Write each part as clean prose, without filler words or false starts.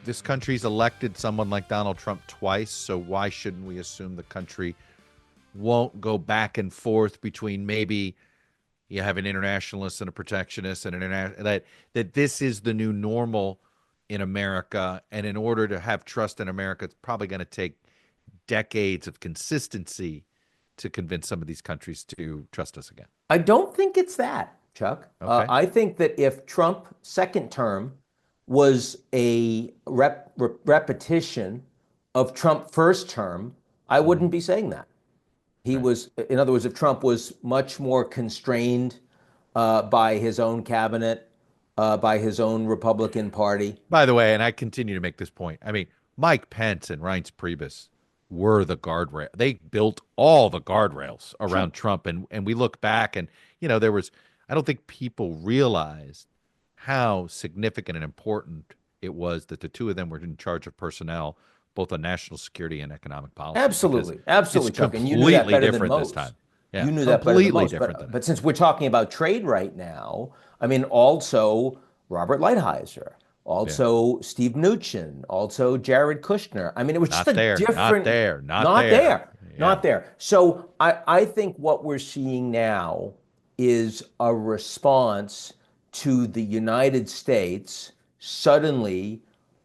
this country's elected someone like Donald Trump twice, so why shouldn't we assume the country won't go back and forth between maybe you have an internationalist and a protectionist and that this is the new normal in America, and in order to have trust in America, it's probably going to take decades of consistency to convince some of these countries to trust us again. I don't think it's that, Chuck. Okay. I think that if Trump second term was a repetition of Trump first term, I wouldn't be saying that. He Right. was, in other words, if Trump was much more constrained by his own cabinet, by his own Republican Party. By the way, and I continue to make this point, I mean, Mike Pence and Reince Priebus were the guardrail. They built all the guardrails around Trump. And we look back and, there was, I don't think people realized how significant and important it was that the two of them were in charge of personnel, both on national security and economic policy. Absolutely. Absolutely, It's Chuck. And you knew that completely better than different this most. time. Yeah, You knew that better than completely most. different than But since we're talking about trade right now, I mean, also Robert Lighthizer, also Steve Mnuchin, also Jared Kushner. I mean, it was just Not a there, different. not there. Yeah. Not there. So I think what we're seeing now is a response to the United States suddenly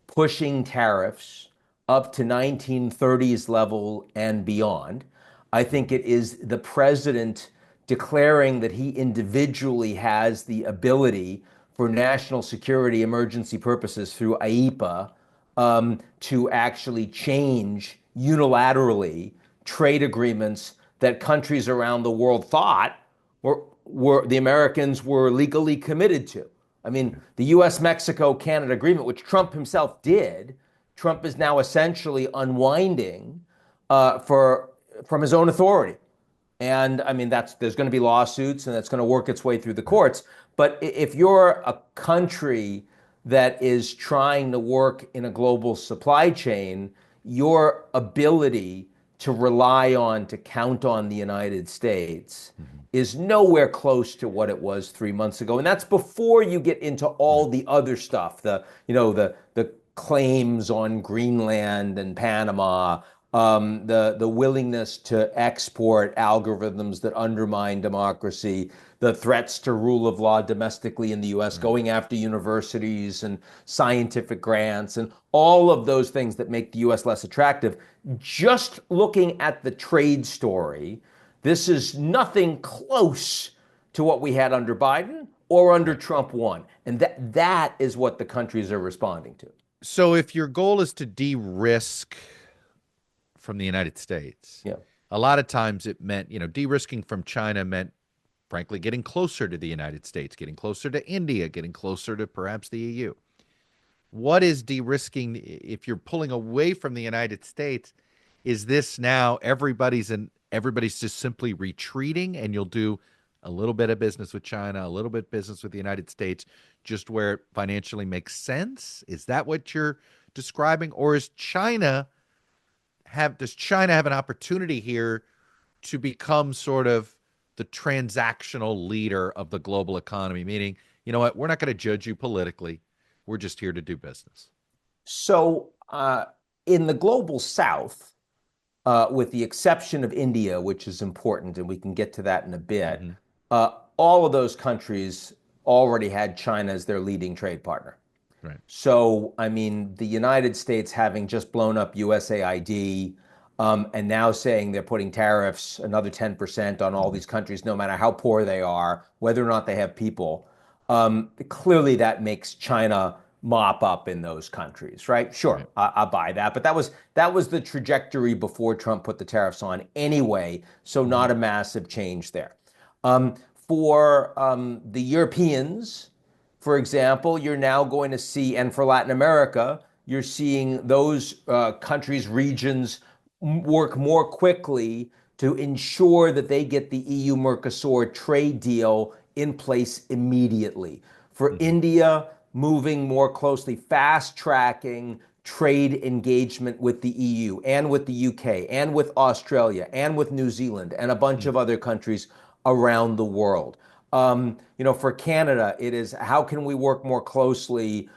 pushing tariffs up to 1930s level and beyond. I think it is the president declaring that he individually has the ability for national security emergency purposes through IEPA to actually change unilaterally trade agreements that countries around the world thought were the Americans were legally committed to. I mean, the U.S.-Mexico-Canada agreement, which Trump himself did, Trump is now essentially unwinding from his own authority. And I mean, there's going to be lawsuits and that's going to work its way through the courts. But if you're a country that is trying to work in a global supply chain, your ability to rely on, to count on the United States is nowhere close to what it was 3 months ago. And that's before you get into all the other stuff, the claims on Greenland and Panama, the willingness to export algorithms that undermine democracy, the threats to rule of law domestically in the U.S., going after universities and scientific grants, and all of those things that make the U.S. less attractive. Just looking at the trade story, this is nothing close to what we had under Biden or under Trump 1. And that is what the countries are responding to. So if your goal is to de-risk from the United States, a lot of times it meant, de-risking from China meant, frankly, getting closer to the United States, getting closer to India, getting closer to perhaps the EU. What is de-risking if you're pulling away from the United States? Is this now everybody's just simply retreating and you'll do a little bit of business with China, a little bit of business with the United States, just where it financially makes sense? Is that what you're describing? Or does China have an opportunity here to become sort of the transactional leader of the global economy? Meaning, you know what, we're not going to judge you politically. We're just here to do business. So in the global South, with the exception of India, which is important, and we can get to that in a bit, all of those countries already had China as their leading trade partner. Right. So, I mean, the United States having just blown up USAID and now saying they're putting tariffs, another 10% on all these countries, no matter how poor they are, whether or not they have people, clearly that makes China mop up in those countries, right? Sure, right. I buy that. But that was the trajectory before Trump put the tariffs on anyway, so not a massive change there. For the Europeans, for example, you're now going to see, and for Latin America, you're seeing those countries, regions work more quickly to ensure that they get the EU-Mercosur trade deal in place immediately. For India, moving more closely, fast-tracking trade engagement with the EU and with the UK and with Australia and with New Zealand and a bunch of other countries around the world. For Canada, it is how can we work more closely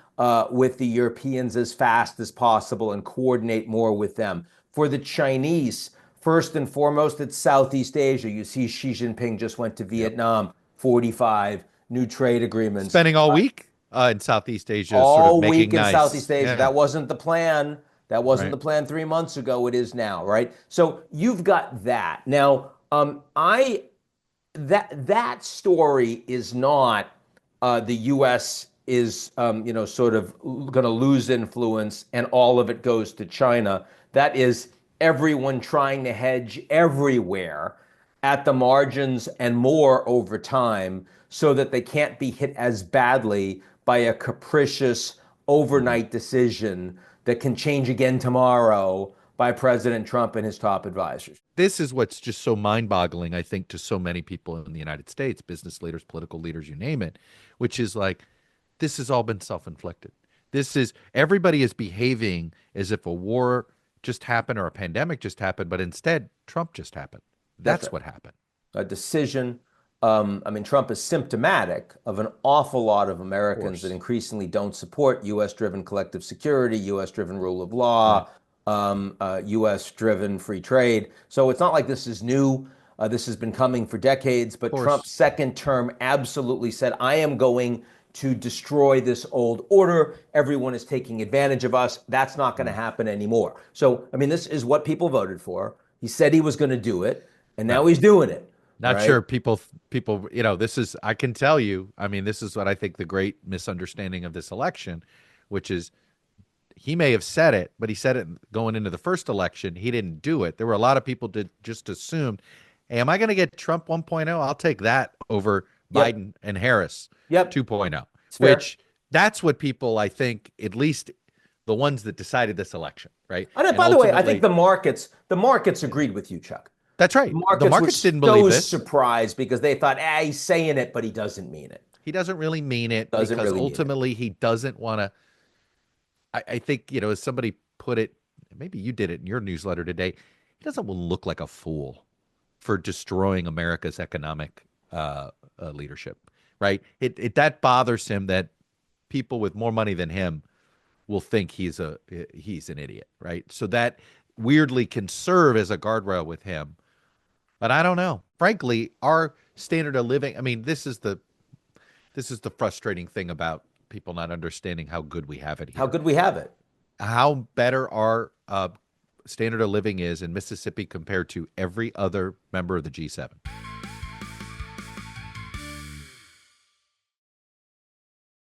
with the Europeans as fast as possible and coordinate more with them. For the Chinese, first and foremost, it's Southeast Asia. You see, Xi Jinping just went to Vietnam, 45 new trade agreements. Spending all week in Southeast Asia, sort of All making week in nice. Southeast Asia. Yeah. That wasn't the plan. That wasn't Right. the plan 3 months ago. It is now, right? So you've got that. Now, that story is not the U.S. is sort of going to lose influence and all of it goes to China. That is everyone trying to hedge everywhere at the margins and more over time so that they can't be hit as badly by a capricious overnight decision that can change again tomorrow by President Trump and his top advisors. This is what's just so mind-boggling, I think, to so many people in the United States, business leaders, political leaders, you name it, which is like, this has all been self-inflicted. Everybody is behaving as if a war just happened or a pandemic just happened, but instead Trump just happened. That's what happened. A decision. Trump is symptomatic of an awful lot of Americans that increasingly don't support U.S.-driven collective security, U.S.-driven rule of law, U.S.-driven free trade. So it's not like this is new. This has been coming for decades. But Trump's second term absolutely said, I am going to destroy this old order. Everyone is taking advantage of us. That's not going to happen anymore. So, this is what people voted for. He said he was going to do it, and now he's doing it. Not sure people, this is, I can tell you, this is what I think the great misunderstanding of this election, which is he may have said it, but he said it going into the first election. He didn't do it. There were a lot of people that just assumed, hey, am I going to get Trump 1.0? I'll take that over Biden and Harris 2.0, which that's what people, I think, at least the ones that decided this election, right? And by the way, I think the markets agreed with you, Chuck. That's right. The markets didn't believe this. Surprised because they thought, he's saying it, but he doesn't mean it. He doesn't really mean it because ultimately he doesn't want to. I think, as somebody put it, maybe you did it in your newsletter today, he doesn't want to look like a fool for destroying America's economic leadership, right? That bothers him that people with more money than him will think he's an idiot, right? So that weirdly can serve as a guardrail with him. But I don't know. Frankly, our standard of living, this is the frustrating thing about people not understanding how good we have it here. How good we have it. How better our standard of living is in Mississippi compared to every other member of the G7.